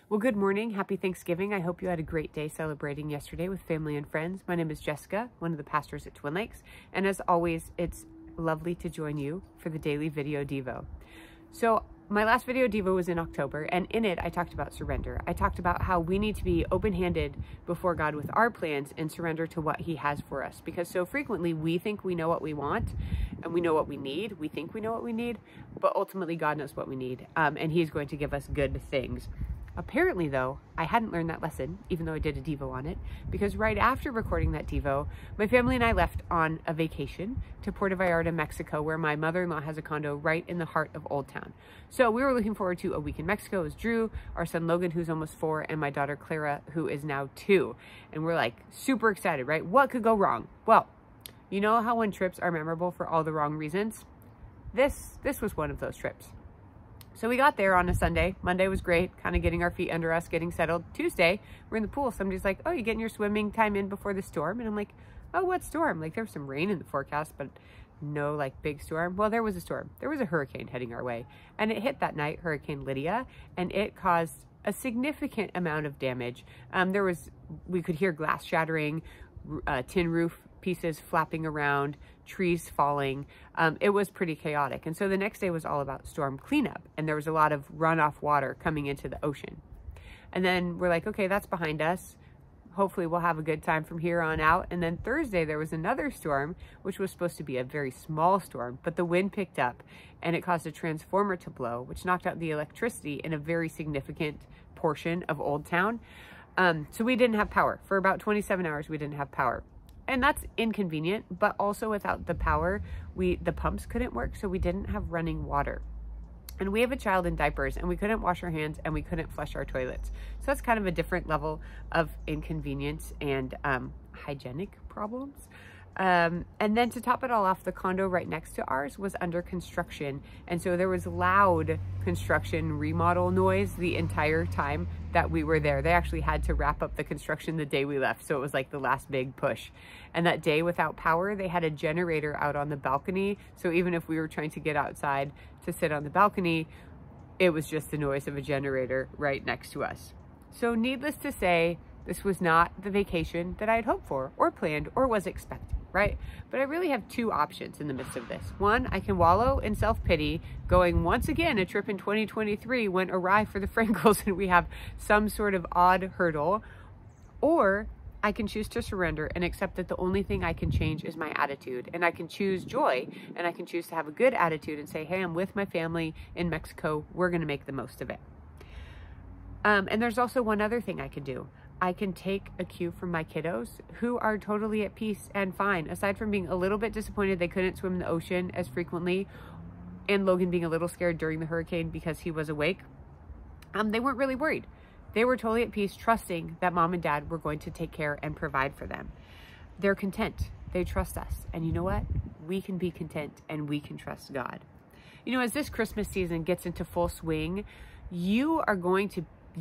Well, good morning. Happy Thanksgiving. I hope you had a great day celebrating yesterday with family and friends. My name is Jessica, one of the pastors at Twin Lakes. And as always, it's lovely to join you for the daily video Devo. So my last video Devo was in October, and in it, I talked about surrender. I talked about how we need to be open-handed before God with our plans and surrender to what He has for us. Because so frequently we think we know what we want and we know what we need. We think we know what we need, but ultimately God knows what we need, and He's going to give us good things. Apparently, though, I hadn't learned that lesson, even though I did a Devo on it, because right after recording that Devo, my family and I left on a vacation to Puerto Vallarta, Mexico, where my mother-in-law has a condo right in the heart of Old Town. So we were looking forward to a week in Mexico. It was Drew, our son Logan, who's almost 4, and my daughter Clara, who is now 2. And we're like super excited, right? What could go wrong? Well, you know how when trips are memorable for all the wrong reasons? This was one of those trips. So we got there on a Sunday. Monday was great, kind of getting our feet under us, getting settled. Tuesday, we're in the pool. Somebody's like, oh, you getting your swimming time in before the storm? And I'm like, oh, what storm? Like, there was some rain in the forecast, but no, like, big storm. Well, there was a storm. There was a hurricane heading our way. And it hit that night, Hurricane Lydia, and it caused a significant amount of damage. We could hear glass shattering, tin roof pieces flapping around, trees falling. It was pretty chaotic. And so the next day was all about storm cleanup, and there was a lot of runoff water coming into the ocean. And then we're like, okay, that's behind us. Hopefully we'll have a good time from here on out. And then Thursday there was another storm, which was supposed to be a very small storm, but the wind picked up and it caused a transformer to blow, which knocked out the electricity in a very significant portion of Old Town. So we didn't have power. For about 27 hours, we didn't have power. And that's inconvenient, but also without the power, the pumps couldn't work, so we didn't have running water. And we have a child in diapers, and we couldn't wash our hands, and we couldn't flush our toilets. So that's kind of a different level of inconvenience and hygienic problems. And then to top it all off, the condo right next to ours was under construction. And so there was loud construction remodel noise the entire time that we were there. They actually had to wrap up the construction the day we left. So it was like the last big push. And that day without power, they had a generator out on the balcony. So even if we were trying to get outside to sit on the balcony, it was just the noise of a generator right next to us. So needless to say, this was not the vacation that I had hoped for or planned or was expecting, right? But I really have two options in the midst of this. One, I can wallow in self-pity, going once again, a trip in 2023 went awry for the Frankels and we have some sort of odd hurdle. Or I can choose to surrender and accept that the only thing I can change is my attitude. And I can choose joy, and I can choose to have a good attitude and say, hey, I'm with my family in Mexico. We're gonna make the most of it. And there's also one other thing I could do. I can take a cue from my kiddos who are totally at peace and fine. Aside from being a little bit disappointed they couldn't swim in the ocean as frequently, and Logan being a little scared during the hurricane because he was awake, they weren't really worried. They were totally at peace, trusting that mom and dad were going to take care and provide for them. They're content. They trust us. And you know what? We can be content and we can trust God. You know, as this Christmas season gets into full swing, you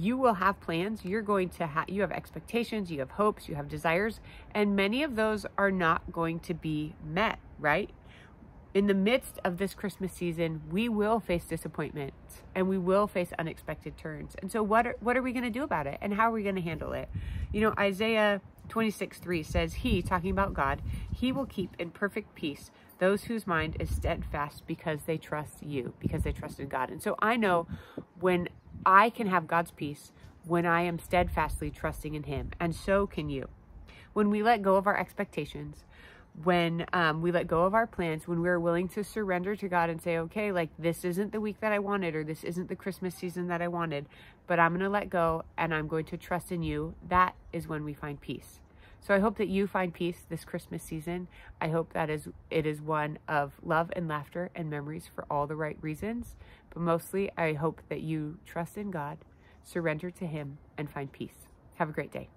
will have plans. You have expectations, you have hopes, you have desires, and many of those are not going to be met, right? In the midst of this Christmas season, we will face disappointment and we will face unexpected turns. And so what are we going to do about it? And how are we going to handle it? You know, Isaiah 26:3 says, He, talking about God, He will keep in perfect peace those whose mind is steadfast because they trust you, because they trust in God. And so I know when I can have God's peace when I am steadfastly trusting in Him, and so can you. When we let go of our expectations, when we let go of our plans, when we're willing to surrender to God and say, okay, like this isn't the week that I wanted, or this isn't the Christmas season that I wanted, but I'm going to let go and I'm going to trust in you, that is when we find peace. So I hope that you find peace this Christmas season. I hope that it is one of love and laughter and memories for all the right reasons. But mostly, I hope that you trust in God, surrender to Him, and find peace. Have a great day.